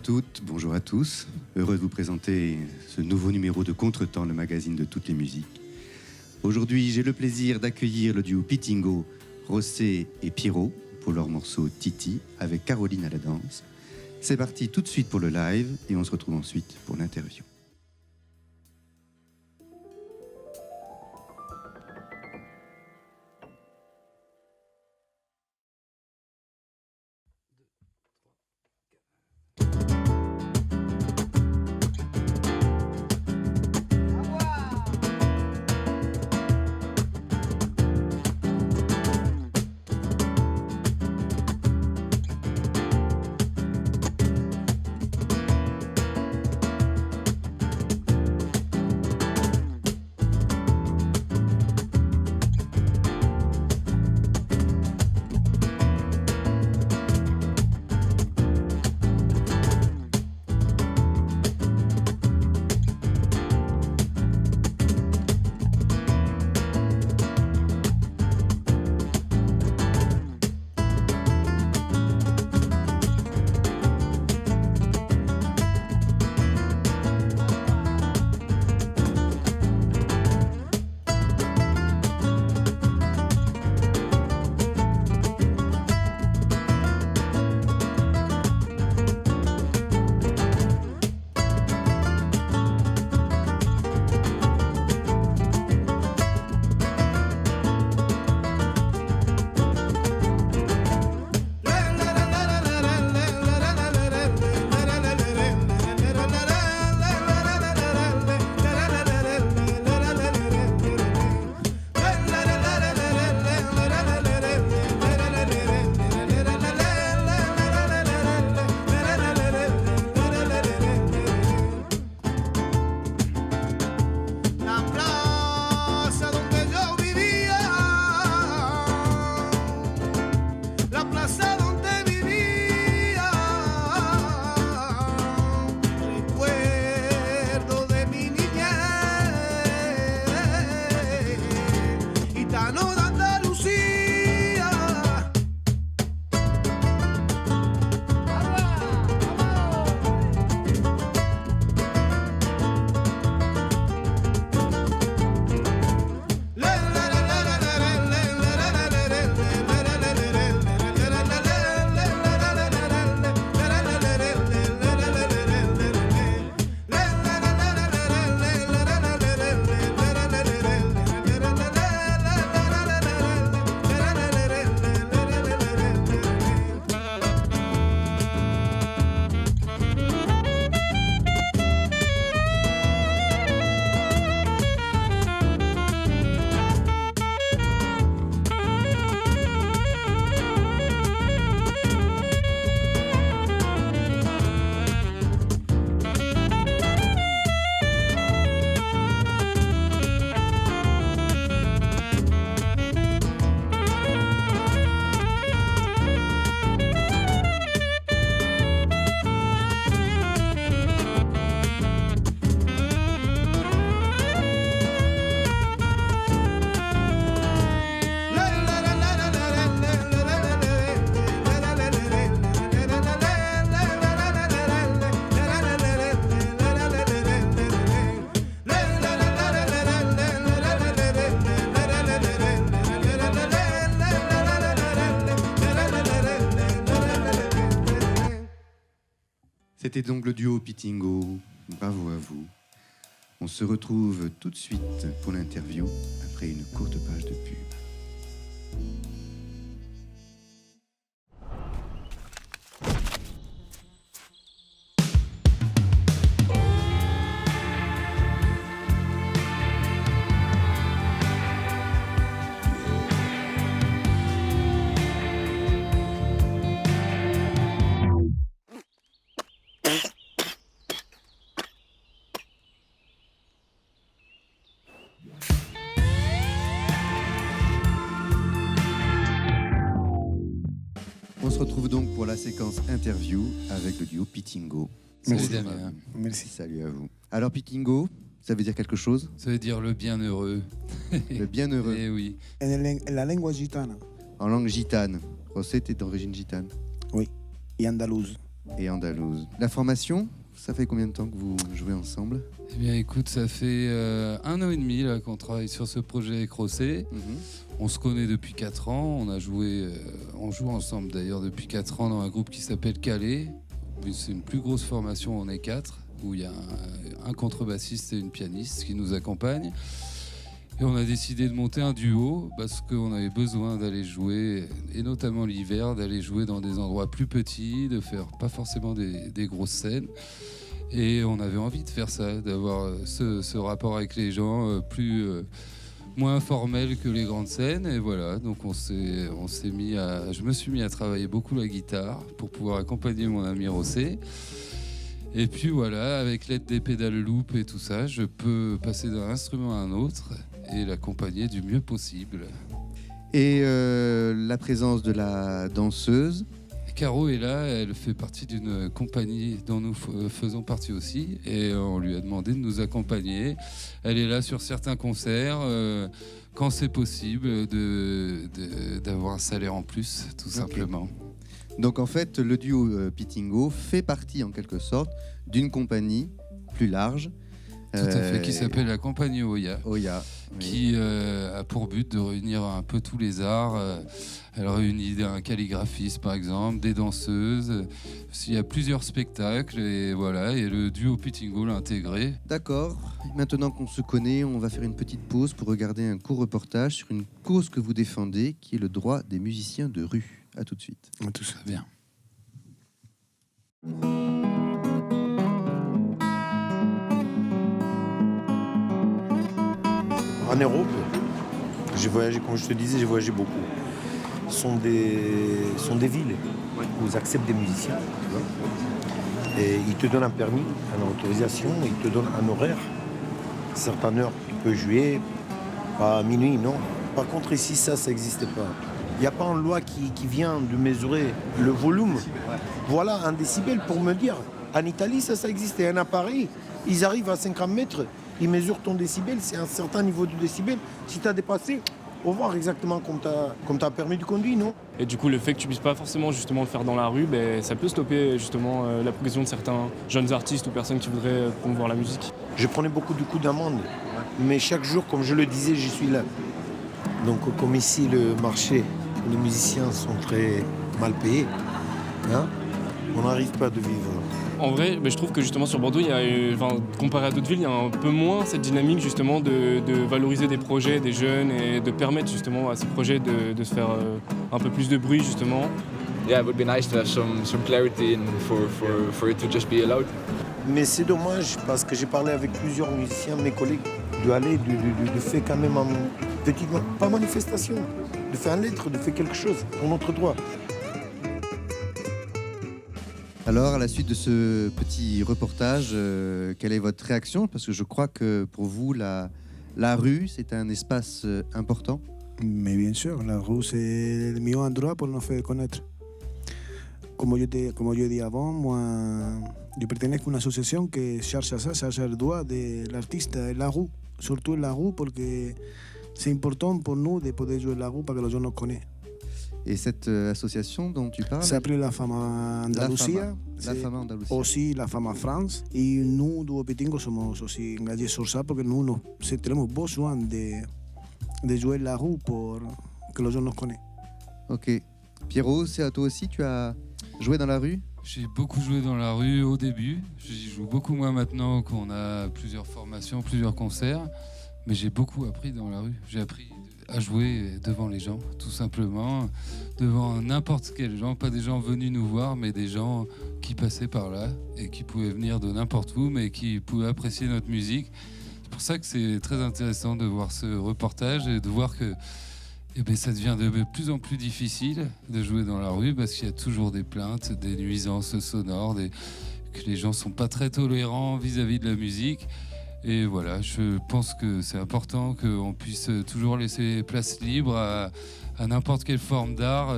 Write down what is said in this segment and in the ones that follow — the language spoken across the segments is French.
toutes, bonjour à tous. Heureux de vous présenter ce nouveau numéro de Contretemps, le magazine de toutes les musiques. Aujourd'hui, j'ai le plaisir d'accueillir le duo Pitingo, José et Pierrot pour leur morceau Titi avec Caroline à la danse. C'est parti tout de suite pour le live et on se retrouve ensuite pour l'interview. C'était donc le duo Pitingo, bravo à vous. On se retrouve tout de suite pour l'interview après une courte page de pub. On se retrouve donc pour la séquence interview avec le duo Pitingo. Merci. Merci. Salut à vous. Alors Pitingo, ça veut dire quelque chose? Ça veut dire le bienheureux. Le bienheureux. Eh oui. En la lengua gitana. En langue gitane. José, t'es d'origine gitane? Oui. Et andalouse. et andalouse. La formation, ça fait combien de temps que vous jouez ensemble ? Eh bien écoute, ça fait 1 an et demi là, qu'on travaille sur ce projet avec Rossé. On se connaît depuis 4 ans, on joue ensemble d'ailleurs depuis 4 ans dans un groupe qui s'appelle Calais. C'est une plus grosse formation, on est 4, où il y a un contrebassiste et une pianiste qui nous accompagnent. Et on a décidé de monter un duo parce qu'on avait besoin d'aller jouer, et notamment l'hiver, d'aller jouer dans des endroits plus petits, de faire pas forcément des grosses scènes. Et on avait envie de faire ça, d'avoir ce rapport avec les gens moins formel que les grandes scènes. Et voilà, donc je me suis mis à travailler beaucoup la guitare pour pouvoir accompagner mon ami Rossé. Et puis voilà, avec l'aide des pédales loop et tout ça, je peux passer d'un instrument à un autre et l'accompagner du mieux possible. Et la présence de la danseuse. Caro est là, elle fait partie d'une compagnie dont nous faisons partie aussi, et on lui a demandé de nous accompagner. Elle est là sur certains concerts, quand c'est possible, d'avoir un salaire en plus, tout simplement. Donc en fait, le duo Pitingo fait partie en quelque sorte d'une compagnie plus large. Tout à fait, qui s'appelle la compagnie Oya. Oya, oui. Qui a pour but de réunir un peu tous les arts. Elle réunit un calligraphiste par exemple, des danseuses. Il y a plusieurs spectacles et voilà, et le duo Pitingo l'a intégré. D'accord, maintenant qu'on se connaît, on va faire une petite pause pour regarder un court reportage sur une cause que vous défendez, qui est le droit des musiciens de rue. À tout de suite. Tout ça bien. En Europe, j'ai voyagé, comme je te disais, j'ai voyagé beaucoup. Ce sont des villes où ils acceptent des musiciens. Et ils te donnent un permis, une autorisation, ils te donnent un horaire. Certaines heures, tu peux jouer, pas à minuit, non. Par contre, ici, ça n'existe pas. Il n'y a pas une loi qui vient de mesurer le volume. Voilà, un décibel pour me dire. En Italie, ça existe. Et à Paris, ils arrivent à 50 mètres. Ils mesurent ton décibel, c'est un certain niveau de décibel. Si tu as dépassé, on va voir exactement comme tu as permis de conduire, non ? Et du coup, le fait que tu puisses pas forcément justement le faire dans la rue, ça peut stopper justement la progression de certains jeunes artistes ou personnes qui voudraient promouvoir la musique. Je prenais beaucoup de coups d'amende, mais chaque jour, comme je le disais, je suis là. Donc comme ici, le marché, les musiciens sont très mal payés, hein, on n'arrive pas de vivre. En vrai, je trouve que justement sur Bordeaux, comparé à d'autres villes, il y a un peu moins cette dynamique justement de valoriser des projets des jeunes et de permettre justement à ces projets de se faire un peu plus de bruit justement. Yeah, it would be nice to have some clarity and for it to just be allowed. Mais c'est dommage parce que j'ai parlé avec plusieurs musiciens, mes collègues, de faire quand même une petite, pas manifestation, de faire une lettre, de faire quelque chose pour notre droit. Alors, à la suite de ce petit reportage, quelle est votre réaction ? Parce que je crois que pour vous, la rue, c'est un espace important. Mais bien sûr, la rue, c'est le meilleur endroit pour nous faire connaître. Comme je dis avant, moi, je pertenezco a une association qui cherche à ça, cherche le droit de l'artiste et la rue. Surtout la rue, parce que c'est important pour nous de pouvoir jouer la rue parce que les gens nous connaissent. Et cette association dont tu parles, ça s'appelle la Fama Andalucía, la Fama Andalucía. Aussi la Fama France. Et nous, Duo Pitingo, somos aussi engagés sur ça parce que nous tenemos besoin de jouer la rue pour que les gens nous connaissent. Ok. Pierrot, c'est à toi aussi, tu as joué dans la rue ? J'ai beaucoup joué dans la rue au début. J'y joue beaucoup moins maintenant qu'on a plusieurs formations, plusieurs concerts. Mais j'ai beaucoup appris dans la rue. J'ai appris à jouer devant les gens, tout simplement, devant n'importe quel gens, pas des gens venus nous voir, mais des gens qui passaient par là et qui pouvaient venir de n'importe où, mais qui pouvaient apprécier notre musique. C'est pour ça que c'est très intéressant de voir ce reportage et de voir que ça devient de plus en plus difficile de jouer dans la rue parce qu'il y a toujours des plaintes, des nuisances sonores, que les gens sont pas très tolérants vis-à-vis de la musique. Et voilà, je pense que c'est important qu'on puisse toujours laisser place libre à n'importe quelle forme d'art.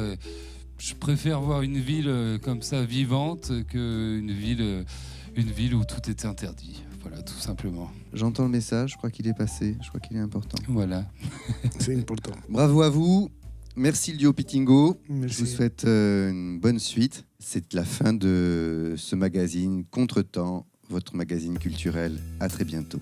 Je préfère voir une ville comme ça vivante qu'une ville où tout est interdit. Voilà, tout simplement. J'entends le message, je crois qu'il est passé, je crois qu'il est important. Voilà. C'est important. Bravo à vous, merci le duo Pitingo. Merci. Je vous souhaite une bonne suite. C'est la fin de ce magazine Contretemps, votre magazine culturel. À très bientôt.